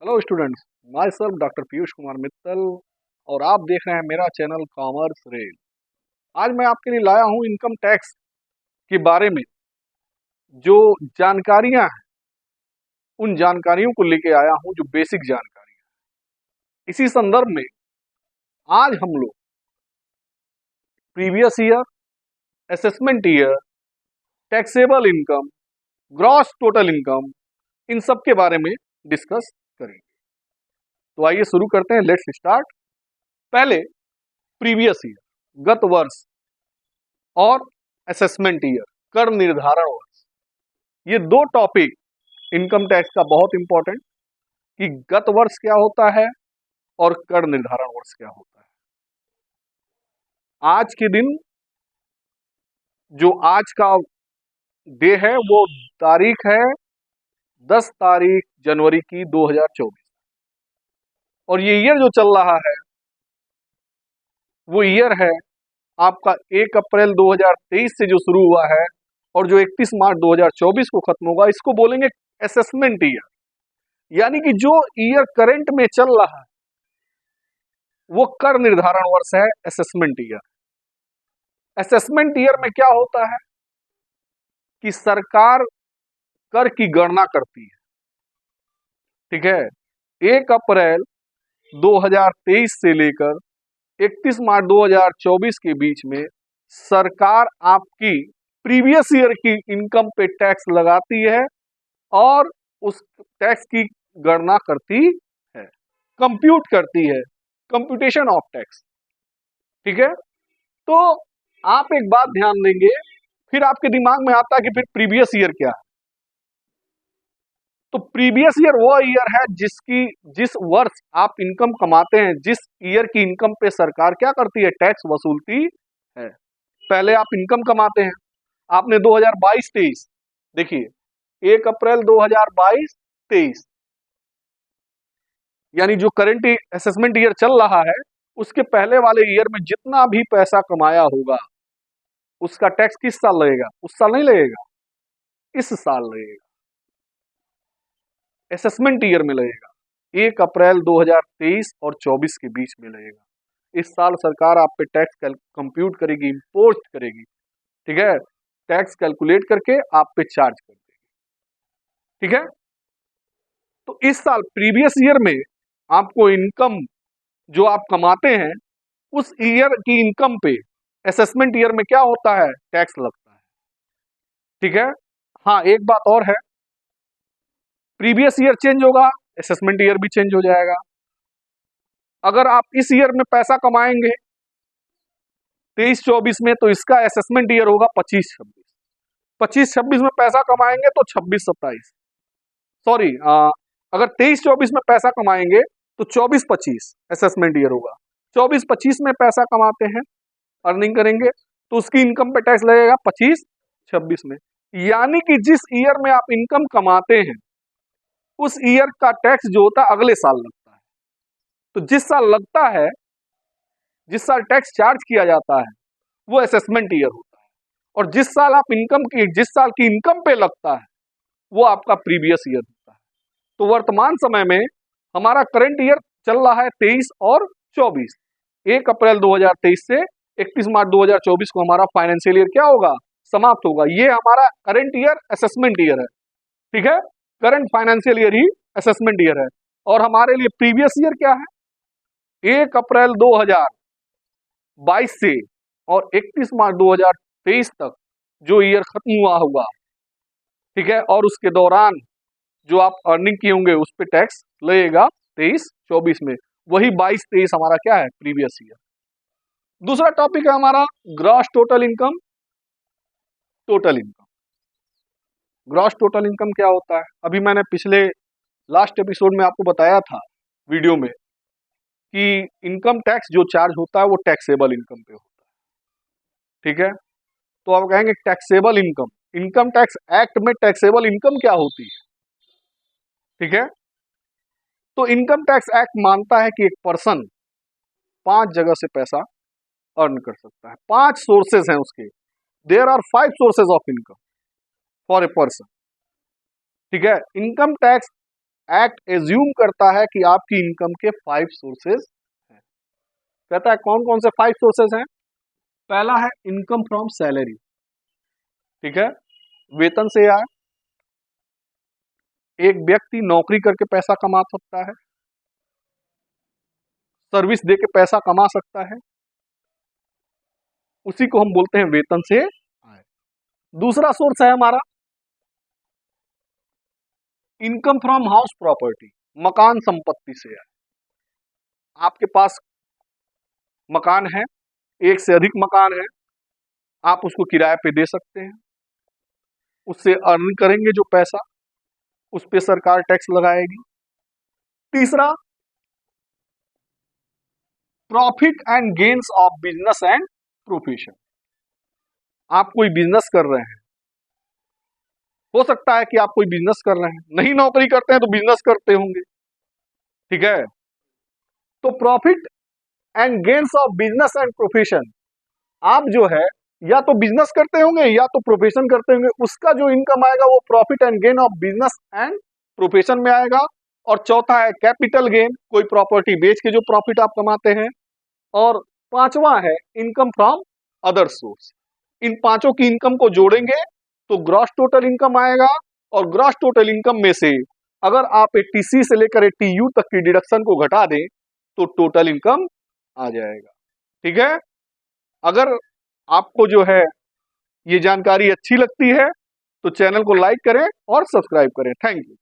Hello students, my self doctor Piyush Kumar Mittal और आप देख रहे हैं मेरा चैनल कॉमर्स रेल। आज मैं आपके लिए लाया हूं इनकम टैक्स के बारे में जो जानकारियां हैं, उन जानकारियों को लेके आया हूं जो बेसिक जानकारी है। इसी संदर्भ में आज हम लोग previous year, assessment year, taxable income, gross total income, इन सब के बारे में डिस्कस करेंगे। तो आइए शुरू करते हैं, लेट्स स्टार्ट। पहले प्रीवियस ईयर, गत वर्ष, और असेसमेंट ईयर, कर निर्धारण वर्ष। ये दो टॉपिक इनकम टैक्स का बहुत इंपॉर्टेंट, कि गत वर्ष क्या होता है और कर निर्धारण वर्ष क्या होता है। आज के दिन जो आज का डे है वो तारीख है 10 तारीख जनवरी की 2024, और ये ईयर जो चल रहा है वो ईयर है आपका 1 अप्रैल 2023 से जो शुरू हुआ है और जो 31 मार्च 2024 को खत्म होगा, इसको बोलेंगे असेसमेंट ईयर। यानी कि जो ईयर करंट में चल रहा है वो कर निर्धारण वर्ष है, असेसमेंट ईयर। असेसमेंट ईयर में क्या होता है कि सरकार कर की गणना करती है, ठीक है। 1 अप्रैल 2023 से लेकर 31 मार्च 2024 के बीच में सरकार आपकी प्रीवियस ईयर की इनकम पे टैक्स लगाती है और उस टैक्स की गणना करती है, कंप्यूट करती है, कंप्यूटेशन ऑफ टैक्स, ठीक है। तो आप एक बात ध्यान देंगे, फिर आपके दिमाग में आता है कि फिर प्रीवियस ईयर क्या है। तो प्रीवियस ईयर वो ईयर है जिस वर्ष आप इनकम कमाते हैं, जिस ईयर की इनकम पे सरकार क्या करती है, टैक्स वसूलती है। पहले आप इनकम कमाते हैं, आपने 2022-23, देखिए 1 अप्रैल 2022-23, यानी जो करंट असेसमेंट ईयर चल रहा है उसके पहले वाले ईयर में जितना भी पैसा कमाया होगा उसका टैक्स किस साल लगेगा? उस साल नहीं लगेगा, इस साल लगेगा, असेसमेंट ईयर में लगेगा। 1 अप्रैल 2023 और 24 के बीच में लगेगा। इस साल सरकार आप पे टैक्स कंप्यूट करेगी, इम्पोज करेगी, ठीक है, टैक्स कैलकुलेट करके आप पे चार्ज कर देगी, ठीक है। तो इस साल प्रीवियस ईयर में आपको इनकम जो आप कमाते हैं उस ईयर की इनकम पे असेसमेंट ईयर में क्या होता है, टैक्स लगता है, ठीक है। हाँ, एक बात और है, प्रीवियस ईयर चेंज होगा, असेसमेंट ईयर भी चेंज हो जाएगा। अगर आप इस ईयर में पैसा कमाएंगे 23-24 में, तो इसका असेसमेंट ईयर होगा 25-26। 25-26 में पैसा कमाएंगे तो 26-27, सॉरी, अगर 23-24 में पैसा कमाएंगे तो 24-25 असेसमेंट ईयर होगा। 24-25 में पैसा कमाते हैं, अर्निंग करेंगे, तो उसकी इनकम पे टैक्स लगेगा 25-26 में। यानी कि जिस ईयर में आप इनकम कमाते हैं उस ईयर का टैक्स जो होता है अगले साल लगता है। तो जिस साल टैक्स चार्ज किया जाता है वो असेसमेंट ईयर होता है, और जिस साल की इनकम पे लगता है वो आपका प्रीवियस ईयर होता है। तो वर्तमान समय में हमारा करंट ईयर चल रहा है 23 और 24। 1 अप्रैल 2023 से 31 मार्च 2024 को हमारा फाइनेंशियल ईयर क्या होगा, समाप्त होगा। ये हमारा करंट ईयर असेसमेंट ईयर है, ठीक है, करंट फाइनेंशियल ईयर ही असेसमेंट ईयर है। और हमारे लिए प्रीवियस ईयर क्या है, 1 अप्रैल 2022 से और 31 मार्च 2023 तक जो ईयर खत्म हुआ होगा, ठीक है, और उसके दौरान जो आप अर्निंग किए होंगे उस पर टैक्स लगेगा 23-24 में। वही 22-23 हमारा क्या है, प्रीवियस ईयर। दूसरा टॉपिक है हमारा gross total income, total income. Gross total income क्या होता है? अभी मैंने पिछले लास्ट एपिसोड में आपको बताया था वीडियो में कि इनकम टैक्स जो चार्ज होता है वो टैक्सेबल इनकम पे होता है, ठीक है। तो आप कहेंगे taxable income, income tax act में टैक्सेबल इनकम क्या होती है, ठीक है। तो इनकम टैक्स एक्ट मानता है कि एक पर्सन 5 जगह से पैसा अर्न कर सकता है। 5 सोर्सेज हैं उसके, there are 5 sources of income for a person, ठीक है। इनकम टैक्स एक्ट एज्यूम करता है कि आपकी इनकम के 5 सोर्सेज हैं। कहता है कौन कौन से 5 सोर्सेज हैं। पहला है इनकम फ्रॉम सैलरी, ठीक है, वेतन से आए। एक व्यक्ति नौकरी करके पैसा कमा सकता है, सर्विस दे के पैसा कमा सकता है, उसी को हम बोलते हैं वेतन से आए। दूसरा सोर्स है हमारा इनकम फ्रॉम हाउस प्रॉपर्टी, मकान संपत्ति से आए। आपके पास मकान है, एक से अधिक मकान है, आप उसको किराए पे दे सकते हैं, उससे अर्न करेंगे जो पैसा, उस पे सरकार टैक्स लगाएगी। तीसरा profit and gains of business and profession. आप कोई बिजनेस कर रहे हैं, हो सकता है कि आप कोई बिजनेस कर रहे हैं, नहीं नौकरी करते हैं तो बिजनेस करते होंगे, ठीक है। तो profit and gains of business and profession, आप जो है या तो बिजनेस करते होंगे या तो प्रोफेशन करते होंगे, उसका जो इनकम आएगा वो profit and gain of business and profession में आएगा। और चौथा है कैपिटल गेन, कोई प्रॉपर्टी बेच के जो प्रॉफिट आप कमाते हैं। और पांचवा है इनकम फ्रॉम अदर सोर्स। इन पांचों की इनकम को जोड़ेंगे तो ग्रॉस टोटल इनकम आएगा, और ग्रॉस टोटल इनकम में से अगर आप 80C से लेकर 80U तक की डिडक्शन को घटा दें तो टोटल इनकम आ जाएगा, ठीक है। अगर आपको जो है ये जानकारी अच्छी लगती है तो चैनल को लाइक करें और सब्सक्राइब करें। Thank you.